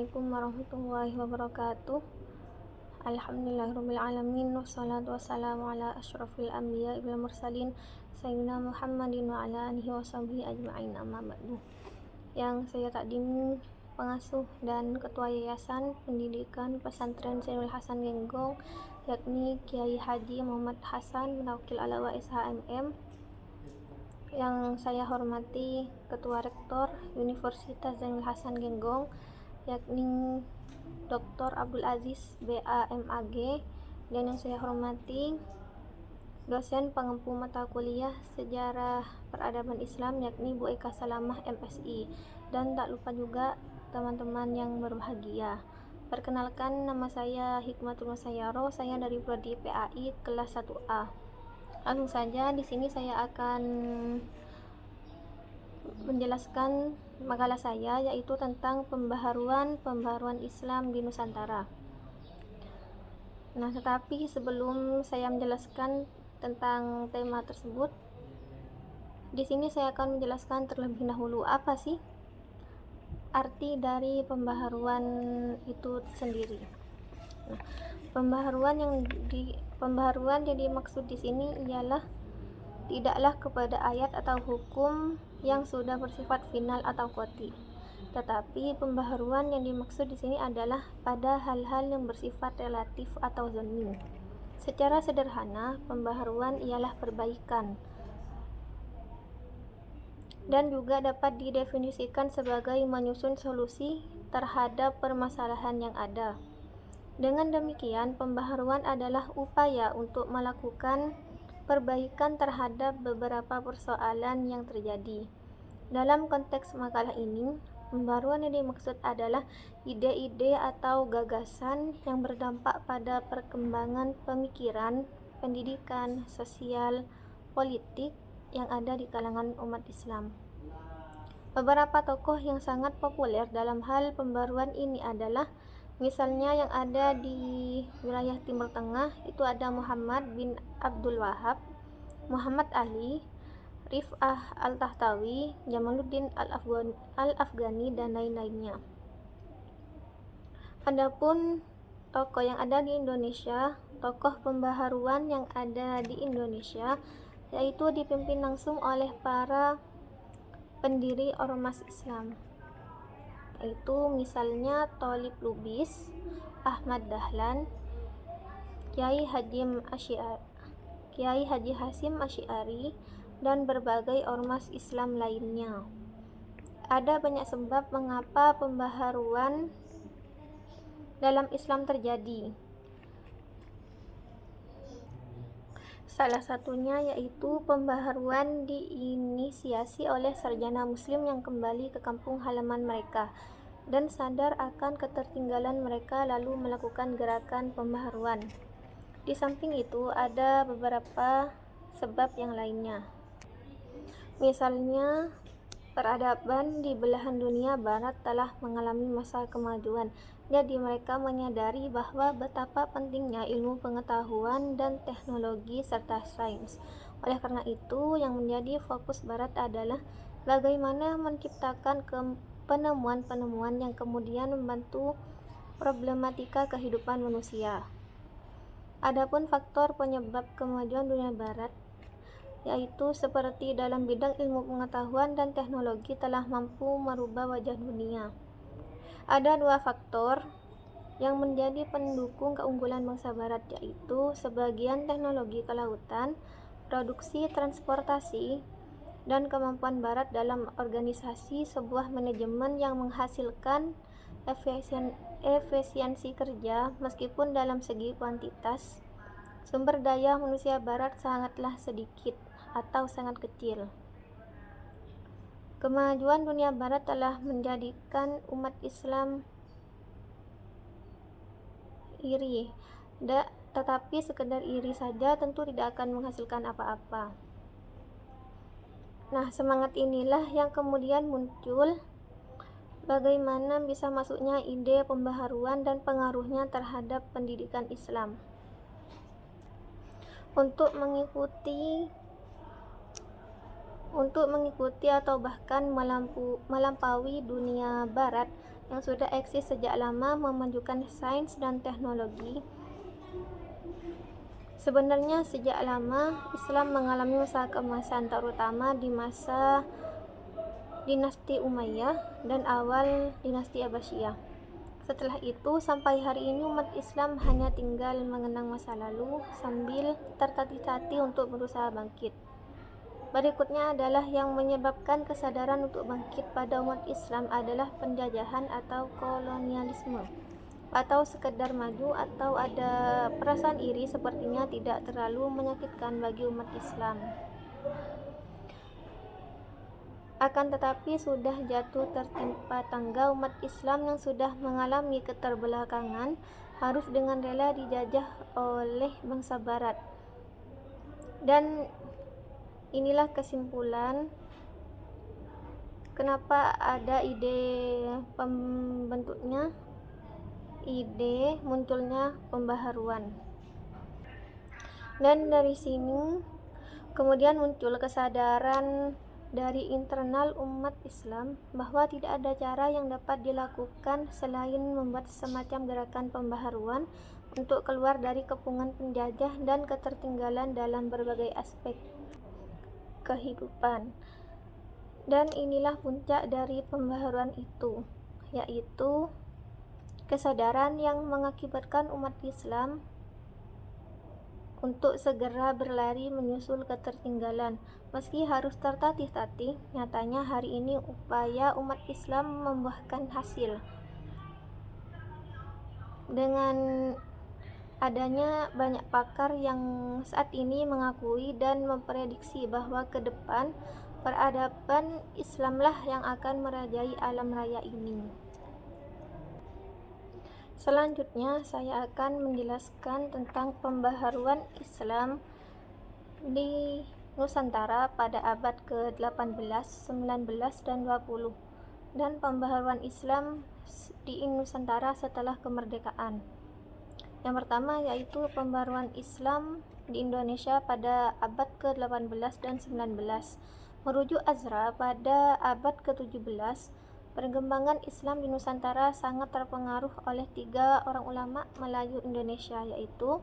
Assalamualaikum warahmatullahi wabarakatuh. Alhamdulillahirrabbilalamin. Wassalatu wassalamu ala asyrafil anbiya wal mursalin Sayyidina Muhammadin wa ala alihi wa sahbihi ajma'in, amma ba'du. Yang saya takdimi pengasuh dan ketua Yayasan Pendidikan Pesantren Zainul Hasan Genggong, yakni Kiai Haji Muhammad Hasan bin Wakil Alawa SHMM. Yang saya hormati Ketua Rektor Universitas Zainul Hasan Genggong, yakni Dr. Abdul Aziz BA MAG, dan yang saya hormati dosen pengempu mata kuliah Sejarah Peradaban Islam, yakni Bu Eka Salamah MSI, dan tak lupa juga teman-teman yang berbahagia. Perkenalkan, nama saya Hikmatul Musayyaro, saya dari Prodi PAI kelas 1A. Langsung saja, di sini saya akan menjelaskan makalah saya, yaitu tentang pembaharuan Islam di Nusantara. Nah, tetapi sebelum saya menjelaskan tentang tema tersebut, di sini saya akan menjelaskan terlebih dahulu apa sih arti dari pembaharuan itu sendiri. Nah, pembaharuan yang dimaksud di sini ialah tidaklah kepada ayat atau hukum yang sudah bersifat final atau qati, tetapi pembaharuan yang dimaksud di sini adalah pada hal-hal yang bersifat relatif atau zonni. Secara sederhana, pembaharuan ialah perbaikan dan juga dapat didefinisikan sebagai menyusun solusi terhadap permasalahan yang ada. Dengan demikian, pembaharuan adalah upaya untuk melakukan perbaikan terhadap beberapa persoalan yang terjadi. Dalam konteks makalah ini, pembaharuan yang dimaksud adalah ide-ide atau gagasan yang berdampak pada perkembangan pemikiran, pendidikan, sosial, politik yang ada di kalangan umat Islam. Beberapa tokoh yang sangat populer dalam hal pembaruan ini adalah, misalnya yang ada di wilayah Timur Tengah itu ada Muhammad bin Abdul Wahab, Muhammad Ali, Rif'ah Al-Tahtawi, Jamaluddin Al-Afghani, dan lain-lainnya. Adapun tokoh yang ada di Indonesia, tokoh pembaharuan yang ada di Indonesia yaitu dipimpin langsung oleh para pendiri ormas Islam, yaitu misalnya Thalib Lubis, Ahmad Dahlan, Kiai Haji Hasyim Asy'ari, dan berbagai ormas Islam lainnya. Ada banyak sebab mengapa pembaharuan dalam Islam terjadi. Salah satunya yaitu pembaharuan diinisiasi oleh sarjana muslim yang kembali ke kampung halaman mereka dan sadar akan ketertinggalan mereka lalu melakukan gerakan pembaharuan. Di samping itu, ada beberapa sebab yang lainnya. Misalnya, peradaban di belahan dunia barat telah mengalami masa kemajuan. Jadi mereka menyadari bahwa betapa pentingnya ilmu pengetahuan dan teknologi serta sains. Oleh karena itu, yang menjadi fokus barat adalah bagaimana menciptakan penemuan-penemuan yang kemudian membantu problematika kehidupan manusia. Adapun faktor penyebab kemajuan dunia barat, yaitu seperti dalam bidang ilmu pengetahuan dan teknologi telah mampu merubah wajah dunia. Ada dua faktor yang menjadi pendukung keunggulan bangsa barat, yaitu sebagian teknologi kelautan, produksi transportasi, dan kemampuan barat dalam organisasi sebuah manajemen yang menghasilkan efisiensi kerja. Meskipun dalam segi kuantitas, sumber daya manusia barat sangatlah sedikit atau sangat kecil. Kemajuan dunia barat telah menjadikan umat Islam iri, tetapi sekedar iri saja tentu tidak akan menghasilkan apa-apa. Nah, semangat inilah yang kemudian muncul bagaimana bisa masuknya ide pembaharuan dan pengaruhnya terhadap pendidikan Islam. Untuk mengikuti atau bahkan melampaui dunia barat, yang sudah eksis sejak lama memajukan sains dan teknologi. Sebenarnya sejak lama Islam mengalami masa keemasan, terutama di masa dinasti Umayyah dan awal dinasti Abbasiyah. Setelah itu sampai hari ini umat Islam hanya tinggal mengenang masa lalu sambil tertatih-tatih untuk berusaha bangkit. Berikutnya adalah yang menyebabkan kesadaran untuk bangkit pada umat Islam adalah penjajahan atau kolonialisme, atau sekedar maju, atau ada perasaan iri sepertinya tidak terlalu menyakitkan bagi umat Islam. Akan tetapi sudah jatuh tertimpa tangga umat Islam yang sudah mengalami keterbelakangan harus dengan rela dijajah oleh bangsa barat. Dan inilah kesimpulan kenapa ada ide munculnya pembaharuan. Dan dari sini kemudian muncul kesadaran dari internal umat Islam bahwa tidak ada cara yang dapat dilakukan selain membuat semacam gerakan pembaharuan untuk keluar dari kepungan penjajah dan ketertinggalan dalam berbagai aspek kehidupan. Dan inilah puncak dari pembaharuan itu, yaitu kesadaran yang mengakibatkan umat Islam untuk segera berlari menyusul ketertinggalan. Meski harus tertatih-tatih, nyatanya hari ini upaya umat Islam membuahkan hasil. Dengan adanya banyak pakar yang saat ini mengakui dan memprediksi bahwa ke depan peradaban Islamlah yang akan merajai alam raya ini. Selanjutnya saya akan menjelaskan tentang pembaharuan Islam di Nusantara pada abad ke-18, 19, dan 20 dan pembaharuan Islam di Nusantara setelah kemerdekaan. Yang pertama yaitu pembaharuan Islam di Indonesia pada abad ke-18 dan 19. Merujuk Azra pada abad ke-17, perkembangan Islam di Nusantara sangat terpengaruh oleh 3 orang ulama Melayu Indonesia, yaitu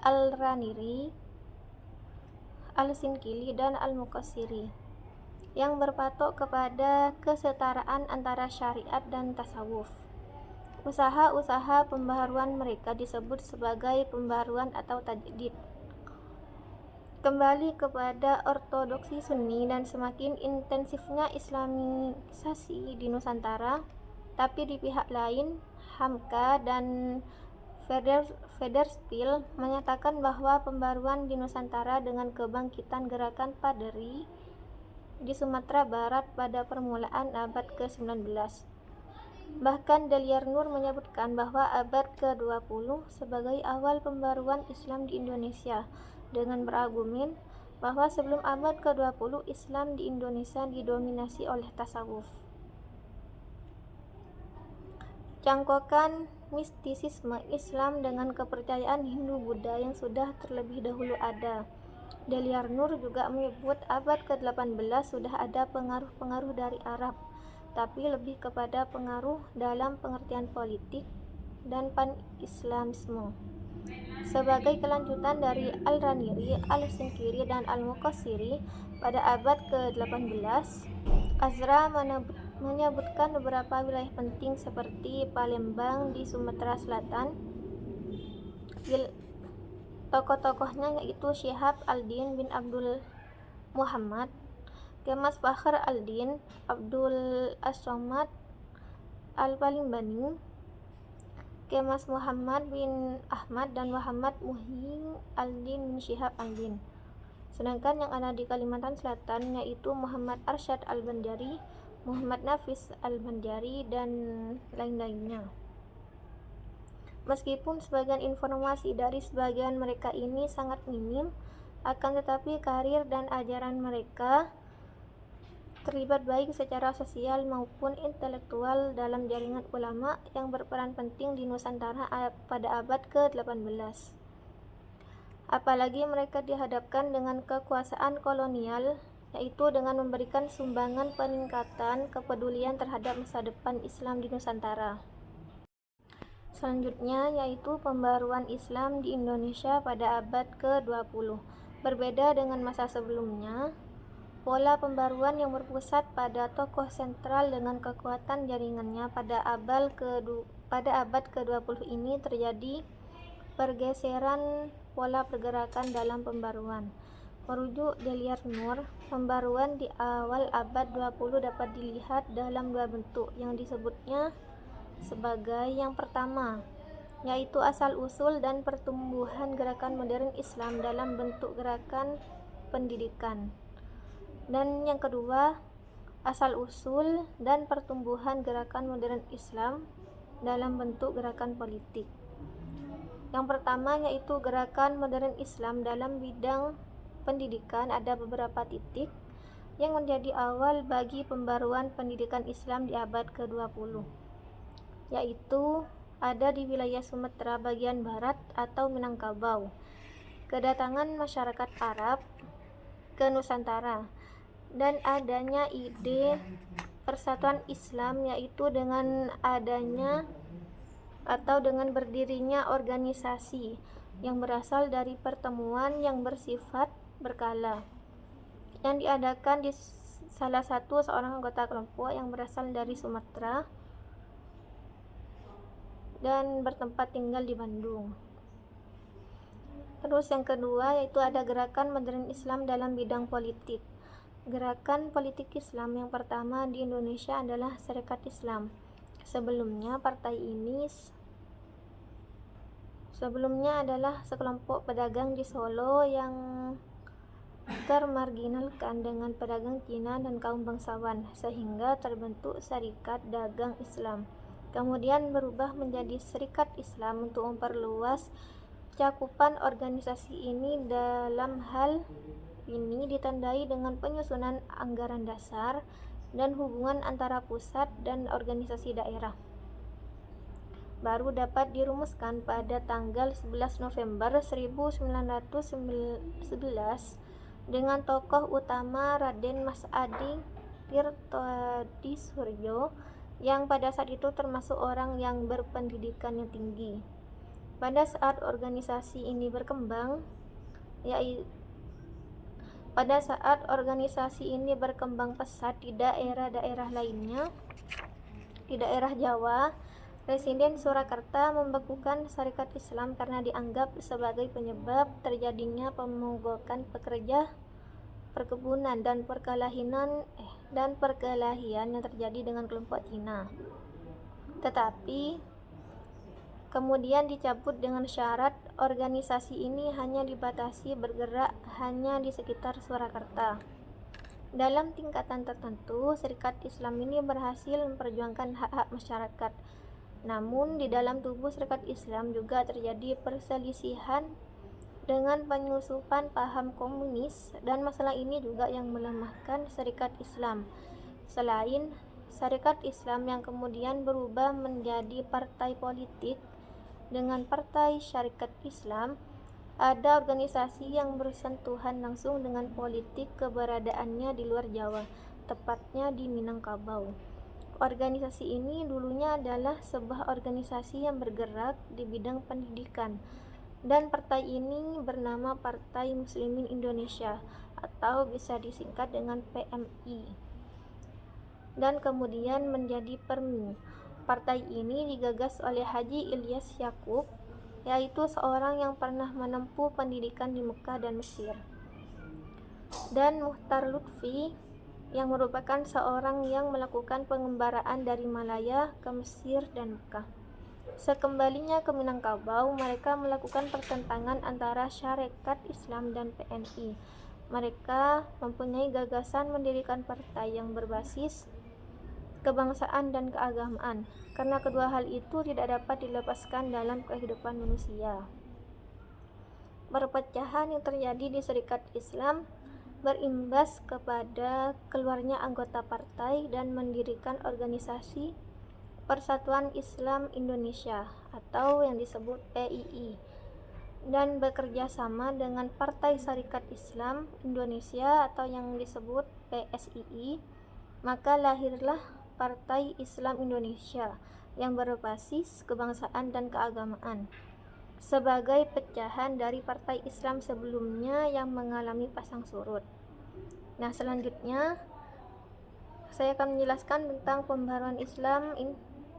Al-Raniri, Al-Sinkili, dan Al-Muqassiri, yang berpatok kepada kesetaraan antara syariat dan tasawuf. Usaha-usaha pembaharuan mereka disebut sebagai pembaharuan atau tajdid. Kembali kepada ortodoksi Sunni dan semakin intensifnya Islamisasi di Nusantara, tapi di pihak lain Hamka dan Federspiel menyatakan bahwa pembaruan di Nusantara dengan kebangkitan gerakan Paderi di Sumatera Barat pada permulaan abad ke-19. Bahkan Deliar Nur menyebutkan bahwa abad ke-20 sebagai awal pembaruan Islam di Indonesia, dengan berargumen bahwa sebelum abad ke-20 Islam di Indonesia didominasi oleh tasawuf. Cangkokan mistisisme Islam dengan kepercayaan Hindu-Buddha yang sudah terlebih dahulu ada. Deliar Nur juga menyebut abad ke-18 sudah ada pengaruh-pengaruh dari Arab, tapi lebih kepada pengaruh dalam pengertian politik dan pan-Islamisme. Sebagai kelanjutan dari Al-Raniri, Al-Sinkiri, dan Al-Muqassiri pada abad ke-18, Azra menyebutkan beberapa wilayah penting seperti Palembang di Sumatera Selatan. Tokoh-tokohnya yaitu Syihab al-Din bin Abdul Muhammad, Kemas Fakhr al-Din, Abdul As-Somad al-Palimbani, Kemas Muhammad bin Ahmad, dan Muhammad Muhyi al-Din bin Syihab al-Din. Sedangkan yang ada di Kalimantan Selatan yaitu Muhammad Arsyad al-Banjari, Muhammad Nafis al-Banjari, dan lain-lainnya. Meskipun sebagian informasi dari sebagian mereka ini sangat minim, akan tetapi karir dan ajaran mereka terlibat baik secara sosial maupun intelektual dalam jaringan ulama yang berperan penting di Nusantara pada abad ke-18. Apalagi mereka dihadapkan dengan kekuasaan kolonial yaitu dengan memberikan sumbangan peningkatan kepedulian terhadap masa depan Islam di Nusantara. Selanjutnya yaitu pembaruan Islam di Indonesia pada abad ke-20. Berbeda dengan masa sebelumnya, pola pembaruan yang berpusat pada tokoh sentral dengan kekuatan jaringannya pada abad ke-20 ini terjadi pergeseran pola pergerakan dalam pembaruan. Merujuk Deliar Nur, pembaruan di awal abad 20 dapat dilihat dalam dua bentuk yang disebutnya sebagai yang pertama, yaitu asal-usul dan pertumbuhan gerakan modern Islam dalam bentuk gerakan pendidikan. Dan yang kedua, asal-usul dan pertumbuhan gerakan modern Islam dalam bentuk gerakan politik. Yang pertama yaitu gerakan modern Islam dalam bidang pendidikan. Ada beberapa titik yang menjadi awal bagi pembaruan pendidikan Islam di abad ke-20, yaitu ada di wilayah Sumatera bagian barat atau Minangkabau, kedatangan masyarakat Arab ke Nusantara, dan adanya ide persatuan Islam, yaitu dengan adanya atau dengan berdirinya organisasi yang berasal dari pertemuan yang bersifat berkala yang diadakan di salah satu seorang anggota kelompok yang berasal dari Sumatera dan bertempat tinggal di Bandung. Terus yang kedua yaitu ada gerakan modern Islam dalam bidang politik. Gerakan politik Islam yang pertama di Indonesia adalah Serikat Islam. Sebelumnya adalah sekelompok pedagang di Solo yang termarginalkan dengan pedagang Cina dan kaum bangsawan, sehingga terbentuk Serikat Dagang Islam. Kemudian berubah menjadi Serikat Islam untuk memperluas cakupan organisasi ini. Dalam hal ini ditandai dengan penyusunan anggaran dasar dan hubungan antara pusat dan organisasi daerah. Baru dapat dirumuskan pada tanggal 11 November 1911 dengan tokoh utama Raden Mas Adi Tirtodisuharyo yang pada saat itu termasuk orang yang berpendidikan yang tinggi. Pada saat organisasi ini berkembang pesat di daerah-daerah lainnya. Di daerah Jawa, Presiden Surakarta membekukan Serikat Islam karena dianggap sebagai penyebab terjadinya pemogokan pekerja perkebunan dan perkelahian yang terjadi dengan kelompok Cina. Tetapi kemudian dicabut dengan syarat organisasi ini hanya dibatasi bergerak hanya di sekitar Surakarta. Dalam tingkatan tertentu, Serikat Islam ini berhasil memperjuangkan hak-hak masyarakat. Namun di dalam tubuh Serikat Islam juga terjadi perselisihan dengan penyusupan paham komunis, dan masalah ini juga yang melemahkan Serikat Islam. Selain Serikat Islam yang kemudian berubah menjadi partai politik dengan Partai Syarikat Islam, ada organisasi yang bersentuhan langsung dengan politik keberadaannya di luar Jawa, tepatnya di Minangkabau. Organisasi ini dulunya adalah sebuah organisasi yang bergerak di bidang pendidikan, dan partai ini bernama Partai Muslimin Indonesia atau bisa disingkat dengan PMI, dan kemudian menjadi PERMI. Partai ini digagas oleh Haji Ilyas Yakub, yaitu seorang yang pernah menempuh pendidikan di Mekah dan Mesir, dan Muhtar Lutfi yang merupakan seorang yang melakukan pengembaraan dari Malaya ke Mesir dan Mekah. Sekembalinya ke Minangkabau, mereka melakukan pertentangan antara Syarikat Islam dan PNI. Mereka mempunyai gagasan mendirikan partai yang berbasis kebangsaan dan keagamaan, karena kedua hal itu tidak dapat dilepaskan dalam kehidupan manusia. Perpecahan yang terjadi di Serikat Islam berimbas kepada keluarnya anggota partai dan mendirikan organisasi Persatuan Islam Indonesia atau yang disebut PII. dan bekerja sama dengan Partai Syarikat Islam Indonesia atau yang disebut PSII, maka lahirlah Partai Islam Indonesia yang berbasis kebangsaan dan keagamaan sebagai pecahan dari partai Islam sebelumnya yang mengalami pasang surut. Nah, selanjutnya saya akan menjelaskan tentang pembaruan Islam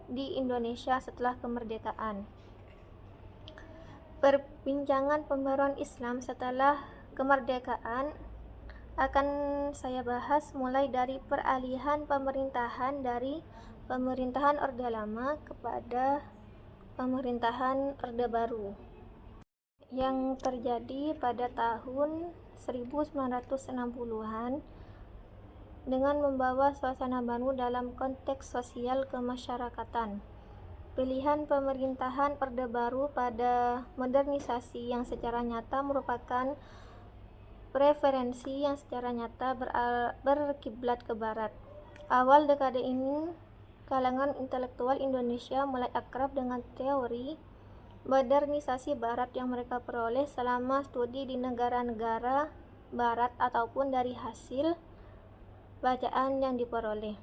di Indonesia setelah kemerdekaan. Perbincangan pembaruan Islam setelah kemerdekaan akan saya bahas mulai dari peralihan pemerintahan dari pemerintahan Orde Lama kepada pemerintahan Orde Baru yang terjadi pada tahun 1960-an dengan membawa suasana baru dalam konteks sosial kemasyarakatan. Pilihan pemerintahan Orde Baru pada modernisasi yang secara nyata merupakan preferensi yang secara nyata berkiblat ke barat. Awal dekade ini, kalangan intelektual Indonesia mulai akrab dengan teori modernisasi barat yang mereka peroleh selama studi di negara-negara barat ataupun dari hasil bacaan yang diperoleh.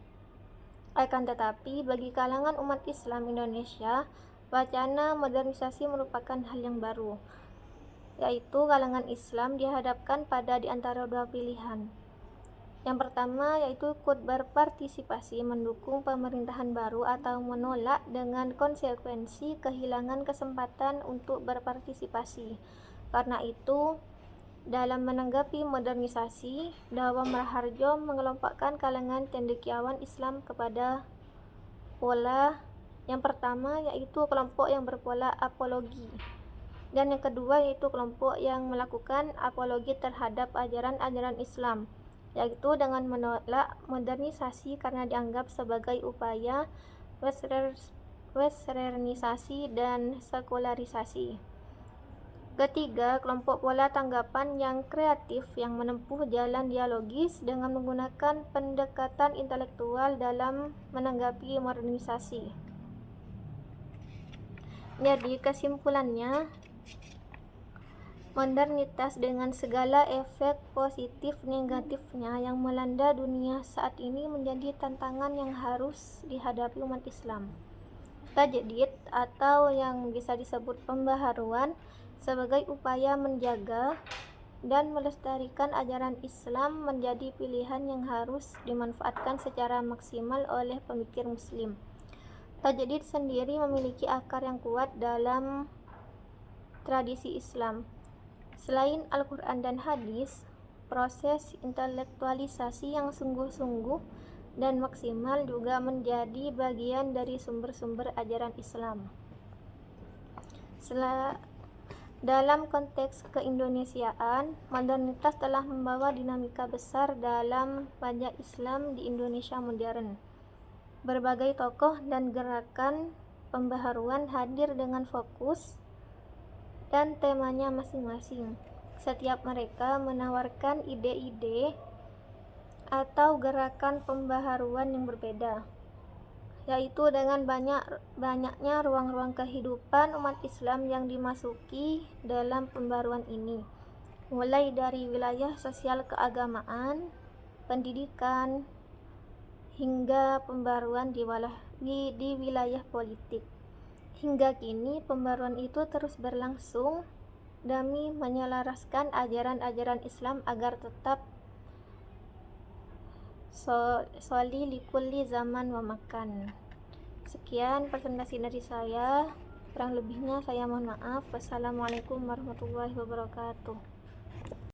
Akan tetapi, bagi kalangan umat Islam Indonesia, wacana modernisasi merupakan hal yang baru, yaitu kalangan Islam dihadapkan pada di antara dua pilihan. Yang pertama yaitu ikut berpartisipasi mendukung pemerintahan baru atau menolak dengan konsekuensi kehilangan kesempatan untuk berpartisipasi. Karena itu, dalam menanggapi modernisasi, Dawam Raharjo mengelompokkan kalangan cendekiawan Islam kepada pola yang pertama yaitu kelompok yang berpola apologi, dan yang kedua yaitu kelompok yang melakukan apologi terhadap ajaran-ajaran Islam, yaitu dengan menolak modernisasi karena dianggap sebagai upaya westernisasi dan sekularisasi. Ketiga, kelompok pola tanggapan yang kreatif yang menempuh jalan dialogis dengan menggunakan pendekatan intelektual dalam menanggapi modernisasi. Jadi kesimpulannya, modernitas dengan segala efek positif negatifnya yang melanda dunia saat ini menjadi tantangan yang harus dihadapi umat Islam. Tajdid atau yang bisa disebut pembaharuan sebagai upaya menjaga dan melestarikan ajaran Islam menjadi pilihan yang harus dimanfaatkan secara maksimal oleh pemikir muslim. Tajdid sendiri memiliki akar yang kuat dalam tradisi Islam. Selain Al-Quran dan hadis, proses intelektualisasi yang sungguh-sungguh dan maksimal juga menjadi bagian dari sumber-sumber ajaran Islam. Dalam konteks keindonesiaan, modernitas telah membawa dinamika besar dalam wajah Islam di Indonesia modern. Berbagai tokoh dan gerakan pembaharuan hadir dengan fokus dan temanya masing-masing. Setiap mereka menawarkan ide-ide atau gerakan pembaharuan yang berbeda, yaitu dengan banyaknya ruang-ruang kehidupan umat Islam yang dimasuki dalam pembaruan ini, mulai dari wilayah sosial keagamaan, pendidikan, hingga pembaruan di wilayah politik. Hingga kini pembaruan itu terus berlangsung demi menyelaraskan ajaran-ajaran Islam agar tetap soli likulli zaman wa makan. Sekian presentasi dari saya, kurang lebihnya saya mohon maaf. Wassalamualaikum warahmatullahi wabarakatuh.